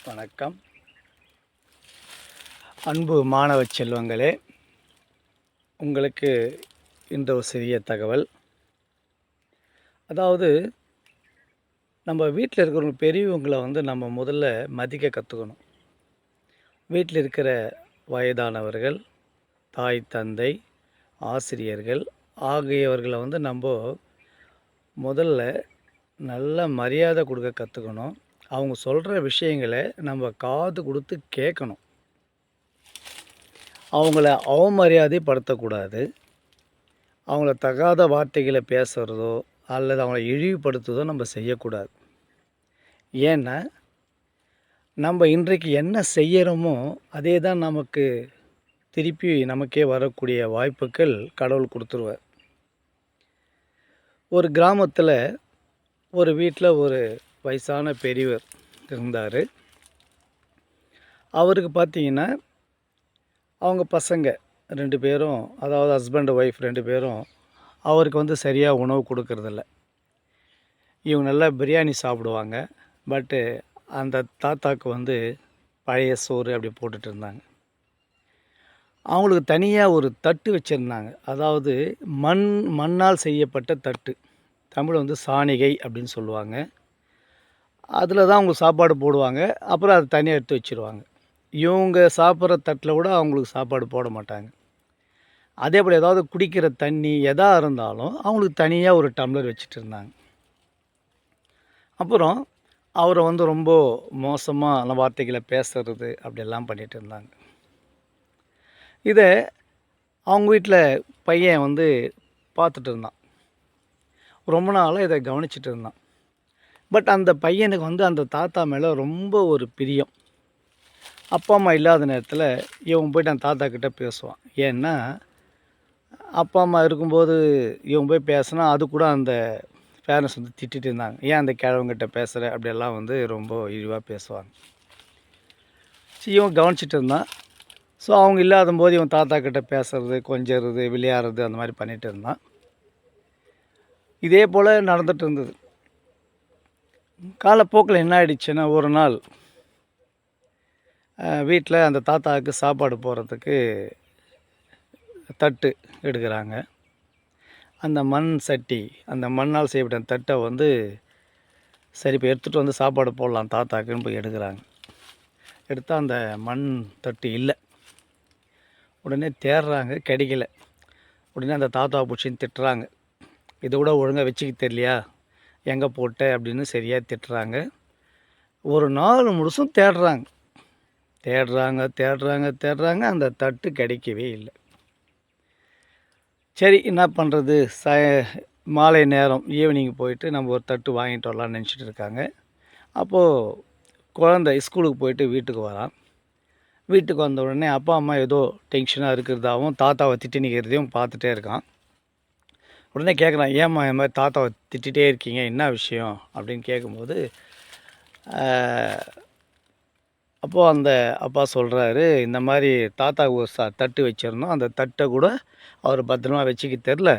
வணக்கம். அன்பு மாணவ செல்வங்களே, உங்களுக்கு இந்த ஒரு சிறிய தகவல். அதாவது நம்ம வீட்டில் இருக்கிறவங்க பெரியவங்கள நம்ம முதல்ல மதிக்க கற்றுக்கணும். வீட்டில் இருக்கிற வயதானவர்கள், தாய் தந்தை, ஆசிரியர்கள் ஆகியவர்களை நம்ம முதல்ல நல்ல மரியாதை கொடுக்க கற்றுக்கணும். அவங்க சொல்கிற விஷயங்களை நம்ம காது கொடுத்து கேட்கணும். அவங்கள அவமரியாதைப்படுத்தக்கூடாது. அவங்கள தகாத வார்த்தைகளை பேசுகிறதோ அல்லது அவங்கள இழிவுபடுத்துவதோ நம்ம செய்யக்கூடாது. ஏன்னா நம்ம இன்றைக்கு என்ன செய்கிறோமோ அதே தான் நமக்கு திருப்பி நமக்கே வரக்கூடிய வாய்ப்புகள் கடவுள் கொடுத்துருவார். ஒரு கிராமத்தில் ஒரு வீட்டில் ஒரு வயசான பெரியவர் இருந்தார். அவருக்கு பார்த்திங்கன்னா அவங்க பசங்க 2 பேரும், அதாவது ஹஸ்பண்ட் ஒய்ஃப் 2 பேரும் அவருக்கு சரியாக உணவு கொடுக்கறதில்ல. இவங்க நல்லா பிரியாணி சாப்பிடுவாங்க. பட்டு அந்த தாத்தாவுக்கு பழைய சோறு அப்படி போட்டுட்டு இருந்தாங்க. அவங்களுக்கு தனியாக ஒரு தட்டு வச்சுருந்தாங்க. அதாவது மண்ணால் செய்யப்பட்ட தட்டு. தமிழ் சாணிகை அப்படின்னு சொல்லுவாங்க. அதில் தான் அவங்க சாப்பாடு போடுவாங்க. அப்புறம் அதை தனியாக எடுத்து வச்சுருவாங்க. இவங்க சாப்பிட்ற தட்டில் கூட அவங்களுக்கு சாப்பாடு போட மாட்டாங்க. அதே போல் ஏதாவது குடிக்கிற தண்ணி எதாக இருந்தாலும் அவங்களுக்கு தனியாக ஒரு டம்ளர் வச்சுட்டு இருந்தாங்க. அப்புறம் அவரை ரொம்ப மோசமான வார்த்தைகளை பேசுறது அப்படியெல்லாம் பண்ணிகிட்டு இருந்தாங்க. இதை அவங்க வீட்டில் பையன் பார்த்துட்டு இருந்தான். ரொம்ப நாளாக இதை கவனிச்சிட்டு இருந்தான். பட் அந்த பையனுக்கு அந்த தாத்தா மேலே ரொம்ப ஒரு பிரியம். அப்பா அம்மா இல்லாத நேரத்தில் இவன் போய்ட்டு அந்த தாத்தா கிட்டே பேசுவான். ஏன்னா அப்பா அம்மா இருக்கும்போது இவன் போய் பேசினா அது கூட அந்த பேரண்ட்ஸ் திட்டிகிட்டு இருந்தாங்க. ஏன் அந்த கிழவங்கிட்ட பேசுகிற அப்படியெல்லாம் ரொம்ப இழிவாக பேசுவாங்க. இவன் கவனிச்சிட்டு இருந்தான். ஸோ அவங்க இல்லாத போது இவன் தாத்தா கிட்டே பேசுறது, கொஞ்சறது, விளையாடுறது அந்த மாதிரி பண்ணிகிட்டு இருந்தான். இதே போல் நடந்துகிட்டு இருந்தது. காலப்போக்கில் என்ன ஆகிடுச்சுன்னா, ஒரு நாள் வீட்டில் அந்த தாத்தாவுக்கு சாப்பாடு போடுறதுக்கு தட்டு எடுக்கிறாங்க. அந்த மண் சட்டி, அந்த மண்ணால் செய்யப்பட்ட தட்டை சரி இப்போ எடுத்துகிட்டு சாப்பாடு போடலாம் தாத்தாக்குன்னு போய் எடுக்கிறாங்க. எடுத்தால் அந்த மண் தட்டு இல்லை. உடனே தேடுறாங்க, கிடைக்கல. உடனே அந்த தாத்தாவை பிடிச்சின்னு திட்டுறாங்க. இதை கூட ஒழுங்காக வச்சுக்க தெரியலையா, எங்கே போட்ட அப்படின்னு சரியாக திட்டுறாங்க. ஒரு நாள் முழுசும் தேடுறாங்க. அந்த தட்டு கிடைக்கவே இல்லை. சரி என்ன பண்ணுறது, மாலை நேரம் ஈவினிங் போயிட்டு நம்ம ஒரு தட்டு வாங்கிட்டு வரலான்னு நினச்சிட்டு இருக்காங்க. அப்போது குழந்தை ஸ்கூலுக்கு போயிட்டு வீட்டுக்கு வரான். வீட்டுக்கு வந்த உடனே அப்பா அம்மா ஏதோ டென்ஷனாக இருக்கிறதாகவும் தாத்தாவை திட்டி நிற்கிறதையும் பார்த்துட்டே இருக்கான். உடனே கேட்குறான், ஏம்மா இந்த மாதிரி தாத்தாவை திட்டிகிட்டே இருக்கீங்க, என்ன விஷயம் அப்படின்னு கேட்கும்போது அப்போது அந்த அப்பா சொல்கிறாரு, இந்த மாதிரி தாத்தாவுக்கு ஒரு தட்டு வச்சுருந்தோம். அந்த தட்டை கூட அவர் பத்திரமா வச்சுக்க தெரில,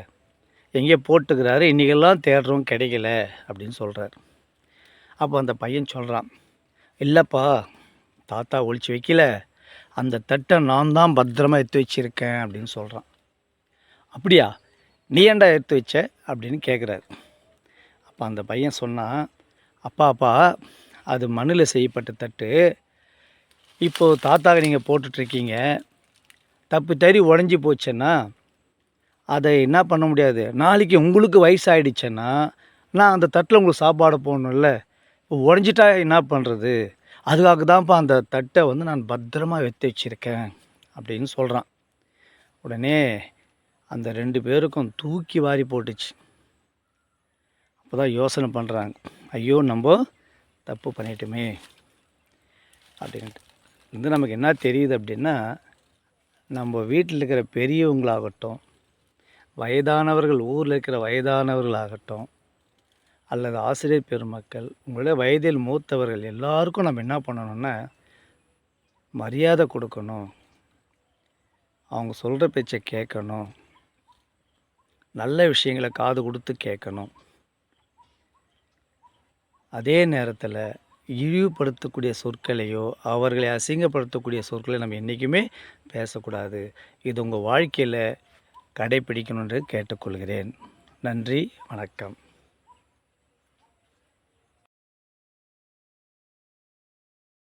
எங்கேயோ போட்டுக்கிறாரு, இன்றைக்கெல்லாம் தேடுறோம் கிடைக்கல அப்படின்னு சொல்கிறார். அப்போ அந்த பையன் சொல்கிறான், இல்லைப்பா தாத்தா ஒழிச்சு வைக்கல, அந்த தட்டை நான் தான் பத்திரமா எடுத்து வச்சுருக்கேன் அப்படின்னு சொல்கிறான். அப்படியா, நீ ஏன்டா எடுத்து வச்ச அப்படின்னு கேட்குறாரு. அப்போ அந்த பையன் சொன்னான், அப்பா அது மண்ணில் செய்யப்பட்ட தட்டு. இப்போது தாத்தாவை நீங்கள் போட்டுட்ருக்கீங்க, தப்பு தறி உடஞ்சி போச்சுன்னா அதை என்ன பண்ண முடியாது. நாளைக்கு உங்களுக்கு வயசாகிடுச்சுன்னா நான் அந்த தட்டில் உங்களுக்கு சாப்பாடு போடணும்ல, இப்போ உடஞ்சிட்டா என்ன பண்ணுறது, அதுக்காக தான்ப்பா அந்த தட்டை நான் பத்திரமா எடுத்து வச்சுருக்கேன் அப்படின்னு சொல்கிறான். உடனே அந்த 2 பேருக்கும் தூக்கி வாரி போட்டுச்சு. அப்போ தான் யோசனை பண்ணுறாங்க, ஐயோ நம்ம தப்பு பண்ணிட்டோமே அப்படின்ட்டு. நமக்கு என்ன தெரியுது அப்படின்னா, நம்ம வீட்டில் இருக்கிற பெரியவங்களாகட்டும், வயதானவர்கள், ஊரில் இருக்கிற வயதானவர்களாகட்டும், அல்லது ஆசிரியர் பெருமக்கள், உங்களுடைய வயதில் மூத்தவர்கள் எல்லாருக்கும் நம்ம என்ன பண்ணணும்னா மரியாதை கொடுக்கணும். அவங்க சொல்கிற பேச்சை கேட்கணும். நல்ல விஷயங்களை காது கொடுத்து கேட்கணும். அதே நேரத்தில் இழிவுபடுத்தக்கூடிய சொற்களையோ அவர்களை அசிங்கப்படுத்தக்கூடிய சொற்களை நம்ம என்றைக்குமே பேசக்கூடாது. இது உங்கள் வாழ்க்கையில் கடைப்பிடிக்கணுன்று கேட்டுக்கொள்கிறேன். நன்றி, வணக்கம்.